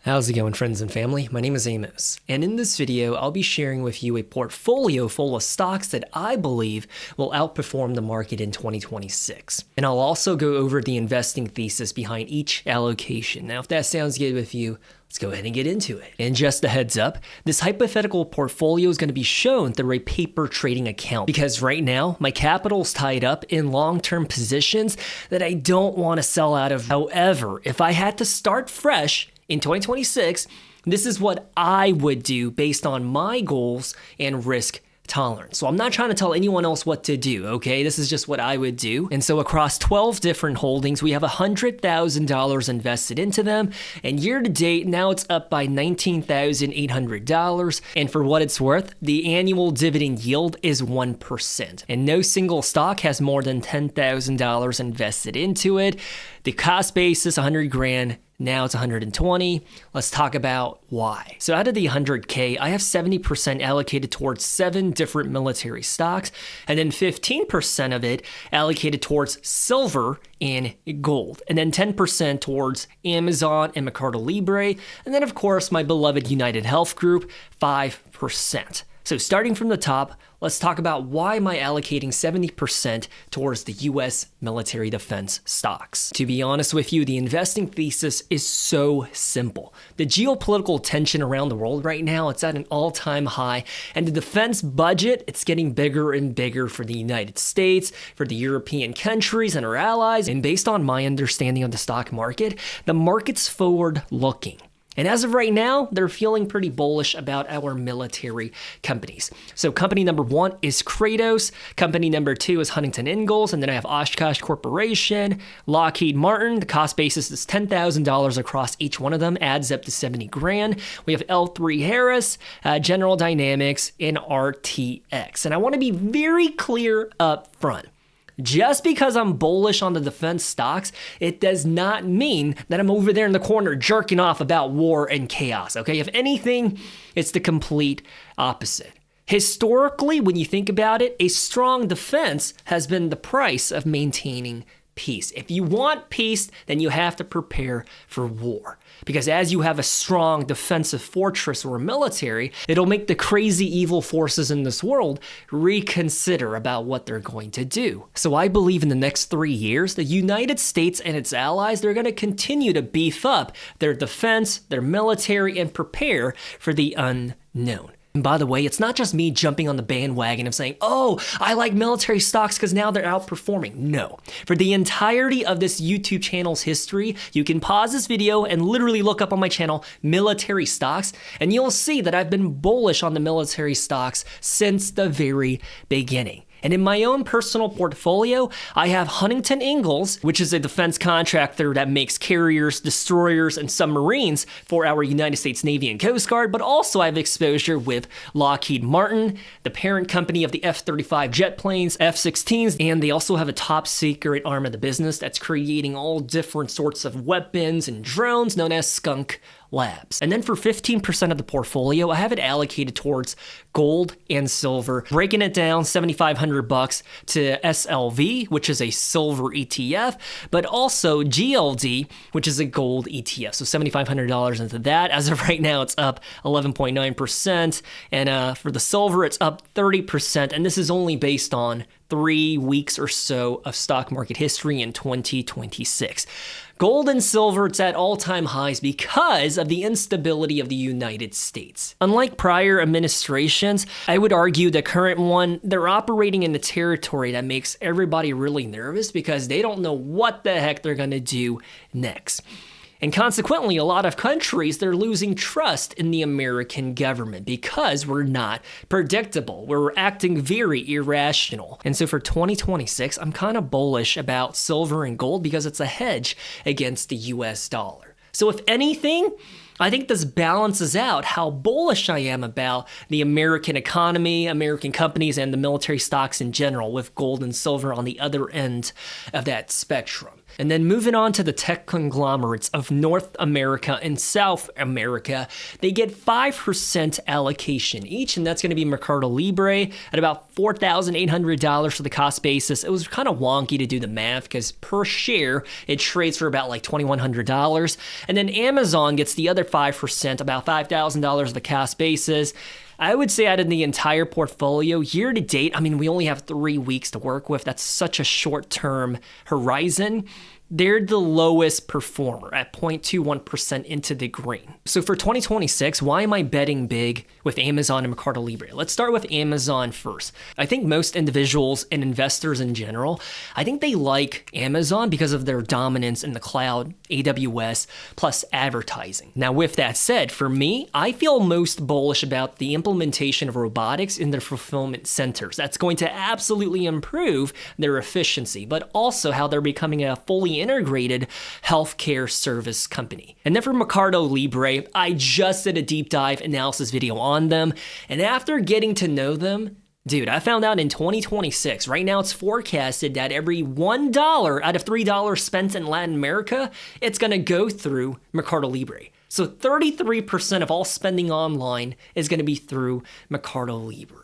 How's it going, friends and family? My name is Amos, and in this video, I'll be sharing with you a portfolio full of stocks that I believe will outperform the market in 2026. And I'll also go over the investing thesis behind each allocation. Now, if that sounds good with you, let's go ahead and get into it. And just a heads up, this hypothetical portfolio is going to be shown through a paper trading account because right now my capital's tied up in long-term positions that I don't want to sell out of. However, if I had to start fresh in 2026, this is what I would do based on my goals and risk tolerance. So I'm not trying to tell anyone else what to do, okay? This is just what I would do. And so across 12 different holdings, we have $100,000 invested into them. And year to date, now it's up by $19,800. And for what it's worth, the annual dividend yield is 1%. And no single stock has more than $10,000 invested into it. The cost basis, 100 grand. Now it's 120. Let's talk about why. So out of the 100K, I have 70% allocated towards 7 different military stocks, and then 15% of it allocated towards silver and gold, and then 10% towards Amazon and Mercado Libre, and then of course my beloved UnitedHealth group, 5%. So starting from the top, let's talk about why am I allocating 70% towards the US military defense stocks. To be honest with you, the investing thesis is so simple. The geopolitical tension around the world right now, it's at an all-time high, and the defense budget, it's getting bigger and bigger for the United States, for the European countries and our allies, and based on my understanding of the stock market, the market's forward-looking. And as of right now, they're feeling pretty bullish about our military companies. So company number 1 is Kratos, company number 2 is Huntington Ingalls, and then I have Oshkosh Corporation, Lockheed Martin. The cost basis is $10,000 across each one of them, adds up to 70 grand. We have L3 Harris, General Dynamics, and RTX. And I want to be very clear up front. Just because I'm bullish on the defense stocks, it does not mean that I'm over there in the corner jerking off about war and chaos, okay? If anything, it's the complete opposite. Historically, when you think about it, a strong defense has been the price of maintaining peace. If you want peace, then you have to prepare for war. Because as you have a strong defensive fortress or military, it'll make the crazy evil forces in this world reconsider about what they're going to do. So I believe in the next 3 years, the United States and its allies, they're going to continue to beef up their defense, their military, and prepare for the unknown. And by the way, it's not just me jumping on the bandwagon of saying, oh, I like military stocks because now they're outperforming. No. For the entirety of this YouTube channel's history, you can pause this video and literally look up on my channel, military stocks, and you'll see that I've been bullish on the military stocks since the very beginning. And in my own personal portfolio, I have Huntington Ingalls, which is a defense contractor that makes carriers, destroyers, and submarines for our United States Navy and Coast Guard, but also I have exposure with Lockheed Martin, the parent company of the F-35 jet planes, F-16s, and they also have a top secret arm of the business that's creating all different sorts of weapons and drones known as Skunk Labs. And then for 15% of the portfolio, I have it allocated towards gold and silver, breaking it down $7,500 to SLV, which is a silver ETF, but also GLD, which is a gold ETF. So $7,500 into that. As of right now, it's up 11.9%. And for the silver, it's up 30%. And this is only based on 3 weeks or so of stock market history in 2026. Gold and silver, it's at all-time highs because of the instability of the United States. Unlike prior administrations, I would argue the current one, they're operating in a territory that makes everybody really nervous because they don't know what the heck they're going to do next. And consequently, a lot of countries, they're losing trust in the American government because we're not predictable. We're acting very irrational. And so for 2026, I'm kind of bullish about silver and gold because it's a hedge against the US dollar. So if anything, I think this balances out how bullish I am about the American economy, American companies, and the military stocks in general, with gold and silver on the other end of that spectrum. And then moving on to the tech conglomerates of North America and South America, they get 5% allocation each, and that's going to be Mercado Libre at about $4,800 for the cost basis. It was kind of wonky to do the math because per share, it trades for about like $2,100. And then Amazon gets the other 5%, about $5,000 of the cost basis. I would say out of the entire portfolio, year to date, I mean, we only have 3 weeks to work with. That's such a short-term horizon. They're the lowest performer at 0.21% into the green. So for 2026, why am I betting big with Amazon and Mercado Libre? Let's start with Amazon first. I think most individuals and investors in general, I think they like Amazon because of their dominance in the cloud, AWS, plus advertising. Now, with that said, for me, I feel most bullish about the implementation of robotics in their fulfillment centers. That's going to absolutely improve their efficiency, but also how they're becoming a fully integrated healthcare service company. And then for Mercado Libre, I just did a deep dive analysis video on them. And after getting to know them, dude, I found out in 2026, right now it's forecasted that every $1 out of $3 spent in Latin America, it's gonna go through Mercado Libre. So 33% of all spending online is gonna be through Mercado Libre.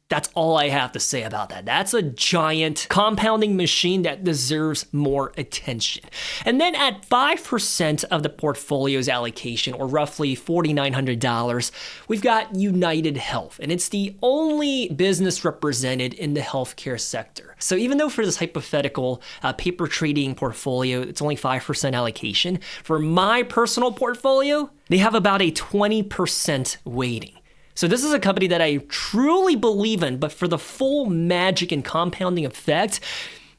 That's all I have to say about that. That's a giant compounding machine that deserves more attention. And then at 5% of the portfolio's allocation, or roughly $4,900, we've got UnitedHealth, and it's the only business represented in the healthcare sector. So even though for this hypothetical paper trading portfolio, it's only 5% allocation, for my personal portfolio, they have about a 20% weighting. So this is a company that I truly believe in, but for the full magic and compounding effect,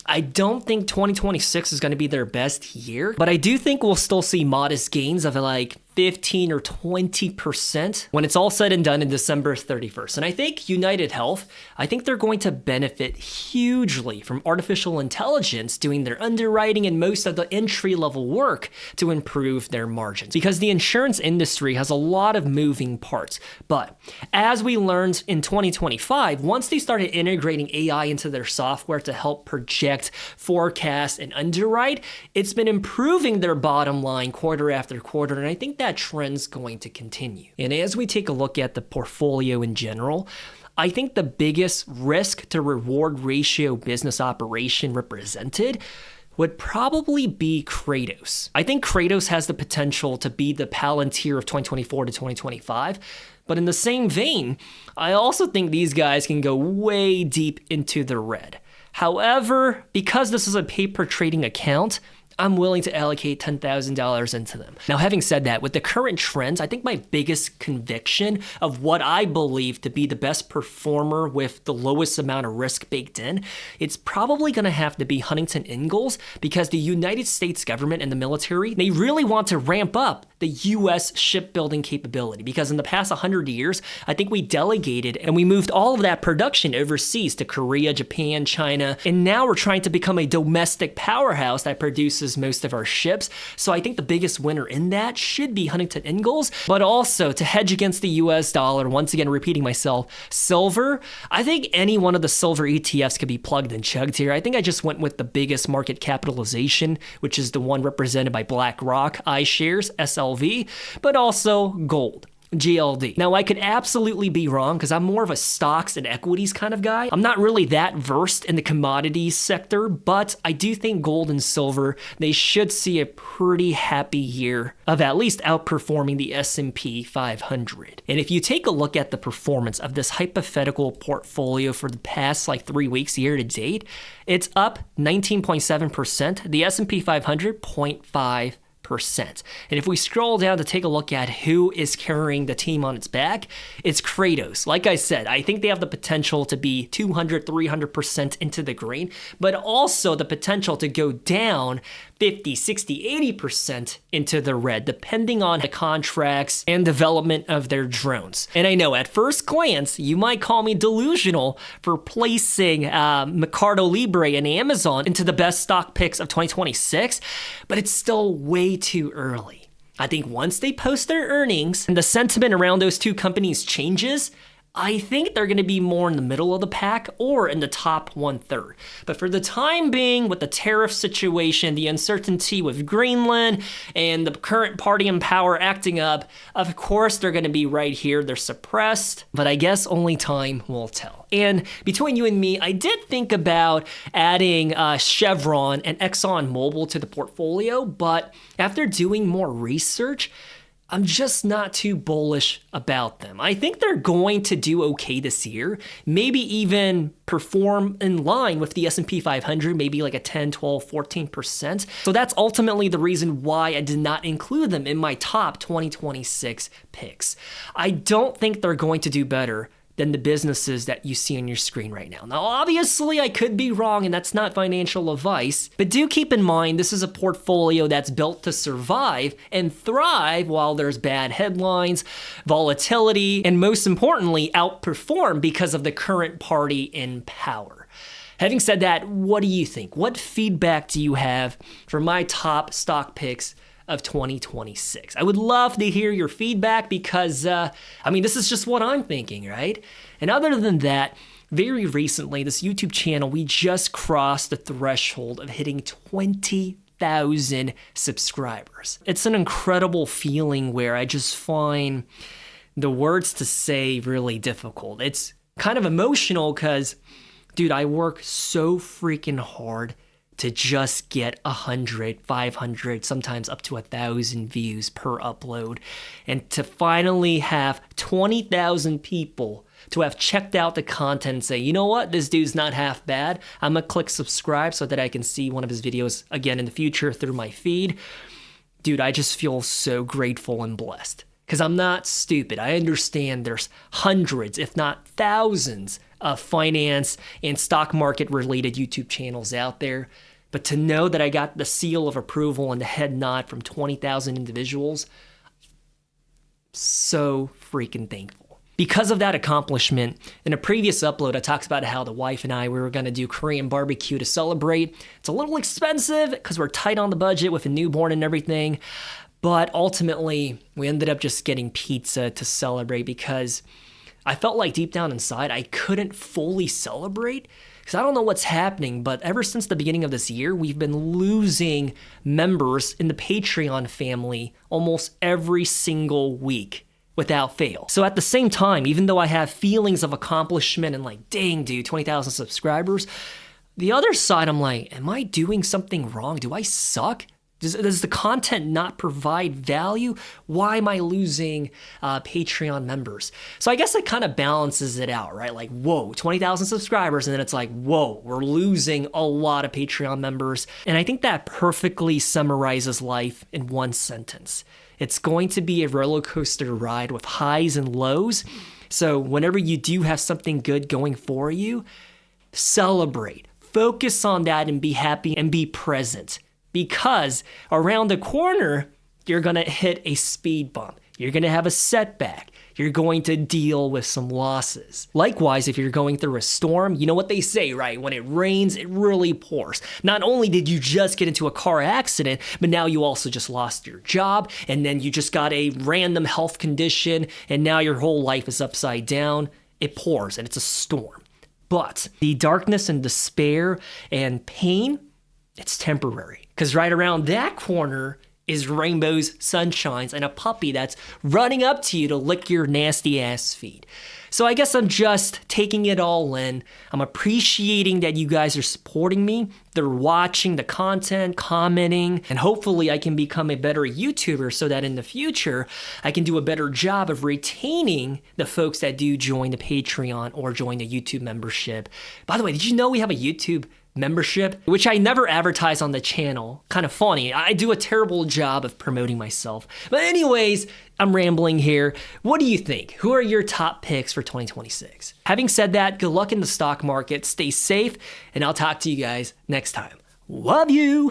I don't think 2026 is going to be their best year, but I do think we'll still see modest gains of like 15 or 20% when it's all said and done in December 31st. And I think UnitedHealth, I think they're going to benefit hugely from artificial intelligence doing their underwriting and most of the entry-level work to improve their margins, because the insurance industry has a lot of moving parts. But as we learned in 2025, once they started integrating AI into their software to help project, forecast, and underwrite, it's been improving their bottom line quarter after quarter, and I think that trend's going to continue. And as we take a look at the portfolio in general, I think the biggest risk to reward ratio business operation represented would probably be Kratos. I think Kratos has the potential to be the Palantir of 2024 to 2025, but in the same vein, I also think these guys can go way deep into the red. However, because this is a paper trading account, I'm willing to allocate $10,000 into them. Now, having said that, with the current trends, I think my biggest conviction of what I believe to be the best performer with the lowest amount of risk baked in, it's probably going to have to be Huntington Ingalls, because the United States government and the military, they really want to ramp up the U.S. shipbuilding capability, because in the past 100 years, I think we delegated and we moved all of that production overseas to Korea, Japan, China, and now we're trying to become a domestic powerhouse that produces most of our ships. So I think the biggest winner in that should be Huntington Ingalls, but also to hedge against the US dollar, once again repeating myself, silver. I think any one of the silver ETFs could be plugged and chugged here. I think I just went with the biggest market capitalization, which is the one represented by BlackRock, iShares, SLV, but also gold, GLD. Now, I could absolutely be wrong because I'm more of a stocks and equities kind of guy. I'm not really that versed in the commodities sector, but I do think gold and silver, they should see a pretty happy year of at least outperforming the S&P 500. And if you take a look at the performance of this hypothetical portfolio for the past like 3 weeks year to date, it's up 19.7%, the S&P 500 0.5%. And if we scroll down to take a look at who is carrying the team on its back, it's Kratos. Like I said, I think they have the potential to be 200, 300% into the green, but also the potential to go down 50, 60, 80% into the red, depending on the contracts and development of their drones. And I know at first glance, you might call me delusional for placing Mercado Libre and Amazon into the best stock picks of 2026, but it's still way too early. I think once they post their earnings and the sentiment around those two companies changes, I think they're going to be more in the middle of the pack or in the top 1/3. But for the time being, with the tariff situation, the uncertainty with Greenland, and the current party in power acting up, of course they're going to be right here. They're suppressed, but I guess only time will tell. And between you and me, I did think about adding Chevron and ExxonMobil to the portfolio, but after doing more research, I'm just not too bullish about them. I think they're going to do okay this year, maybe even perform in line with the S&P 500, maybe like a 10, 12, 14%. So that's ultimately the reason why I did not include them in my top 2026 picks. I don't think they're going to do better than the businesses that you see on your screen right now. Now, obviously, I could be wrong, and that's not financial advice, but do keep in mind this is a portfolio that's built to survive and thrive while there's bad headlines, volatility, and most importantly, outperform because of the current party in power. Having said that, what do you think? What feedback do you have for my top stock picks of 2026? I would love to hear your feedback because, this is just what I'm thinking, right? And other than that, very recently, this YouTube channel, we just crossed the threshold of hitting 20,000 subscribers. It's an incredible feeling where I just find the words to say really difficult. It's kind of emotional because, dude, I work so freaking hard to just get 100, 500, sometimes up to 1,000 views per upload. And to finally have 20,000 people to have checked out the content and say, you know what, this dude's not half bad. I'm gonna click subscribe so that I can see one of his videos again in the future through my feed. Dude, I just feel so grateful and blessed. Because I'm not stupid. I understand there's hundreds, if not thousands, of finance and stock market related YouTube channels out there. But to know that I got the seal of approval and the head nod from 20,000 individuals, so freaking thankful. Because of that accomplishment, in a previous upload, I talked about how the wife and I, we were going to do Korean barbecue to celebrate. It's a little expensive because we're tight on the budget with a newborn and everything. But ultimately, we ended up just getting pizza to celebrate because I felt like deep down inside, I couldn't fully celebrate because I don't know what's happening, but ever since the beginning of this year, we've been losing members in the Patreon family almost every single week without fail. So at the same time, even though I have feelings of accomplishment and like, dang, dude, 20,000 subscribers, the other side, I'm like, am I doing something wrong? Do I suck? Does the content not provide value? Why am I losing Patreon members? So I guess it kind of balances it out, right? Like, whoa, 20,000 subscribers. And then it's like, whoa, we're losing a lot of Patreon members. And I think that perfectly summarizes life in one sentence. It's going to be a roller coaster ride with highs and lows. So whenever you do have something good going for you, celebrate, focus on that and be happy and be present. Because around the corner, you're going to hit a speed bump. You're going to have a setback. You're going to deal with some losses. Likewise, if you're going through a storm, you know what they say, right? When it rains, it really pours. Not only did you just get into a car accident, but now you also just lost your job, and then you just got a random health condition, and now your whole life is upside down. It pours, and it's a storm. But the darkness and despair and pain, it's temporary. Because right around that corner is rainbows, sunshines, and a puppy that's running up to you to lick your nasty ass feet. So I guess I'm just taking it all in. I'm appreciating that you guys are supporting me. They're watching the content, commenting, and hopefully I can become a better YouTuber so that in the future I can do a better job of retaining the folks that do join the Patreon or join the YouTube membership. By the way, did you know we have a YouTube membership, which I never advertise on the channel? Kind of funny. I do a terrible job of promoting myself. But anyways, I'm rambling here. What do you think? Who are your top picks for 2026? Having said that, good luck in the stock market. Stay safe, and I'll talk to you guys next time. Love you!